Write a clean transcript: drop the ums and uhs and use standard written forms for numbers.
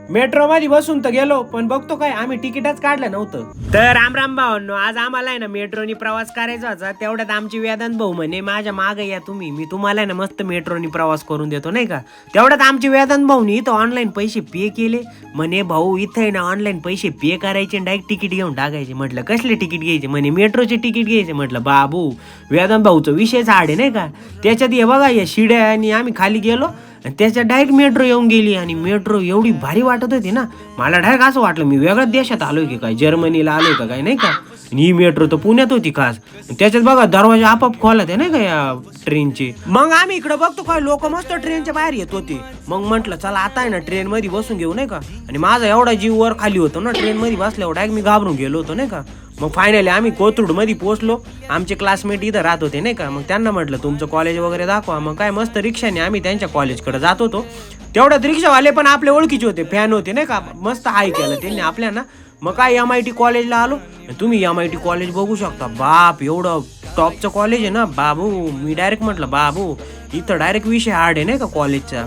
Metro मध्ये बसून तर गेलो, पण बघतो काय आम्ही तिकीटच काढलं नव्हतं. तर राम भावांनो, आज आम्हाला आहे ना मेट्रोनी प्रवास करायचा होता. तेवढ्यात आमची वेदांत भाऊ म्हणे माझ्या मागे या तुम्ही, मी तुम्हाला आहे ना मस्त मेट्रोनी प्रवास करून देतो नाही का. तेवढ्यात आमची वेदांत भाऊनी इथं ऑनलाईन पैसे पे केले. म्हणे भाऊ इथं आहे ना ऑनलाईन पैसे पे करायचे डायरेक्ट तिकीट घेऊन टाकायचे. म्हटलं कसले तिकीट घ्यायचे? म्हणे मेट्रोचे तिकीट घ्यायचे. म्हटलं बाबू, वेदांत भाऊचं विषयच आडे नाही का. त्याच्यात हे बघा या शिड्या आणि आम्ही खाली गेलो आणि त्याच्यात डायरेक्ट मेट्रो येऊन गेली आणि मेट्रो एवढी भारी वाटत होती ना, मला डायरेक्ट असं वाटलं मी वेगळ्याच देशात आलोय की काय, जर्मनीला आलोय का काय नाही का. आणि ही मेट्रो तर पुण्यात होती खास. त्याच्यात बघा दरवाजे आपाप खोलत आहे नाही का या ट्रेनचे. मग आम्ही इकडे बघतो काय लोक मस्त ट्रेनच्या बाहेर येत होते. मग म्हटलं चला आता आहे ना ट्रेन मध्ये बसून घेऊ नाही का. आणि माझा एवढा जीव वर खाली होतो ना ट्रेन मध्ये बसल्यावर, डायरेक्ट मी घाबरून गेलो होतो नाही का. मग फायनली आम्ही कोथरूड मध्ये पोहोचलो. आमचे क्लासमेट इथं राहत होते नाही का. मग त्यांना म्हटलं तुमचं कॉलेज वगैरे दाखवा. मग काय मस्त रिक्षाने आम्ही त्यांच्या कॉलेजकडे जात होतो. तेवढ्यात रिक्षावाले पण आपले ओळखीचे होते, फॅन होते नाही का. मस्त हाय केलं त्यांनी आपल्याला. मग काय MIT कॉलेजला आलो. तुम्ही MIT कॉलेज बघू शकता. बाप एवढं टॉपचं कॉलेज आहे ना बाबू. मी डायरेक्ट म्हटलं बाबू इथं डायरेक्ट विषय हार्ड आहे नाही का कॉलेजचा.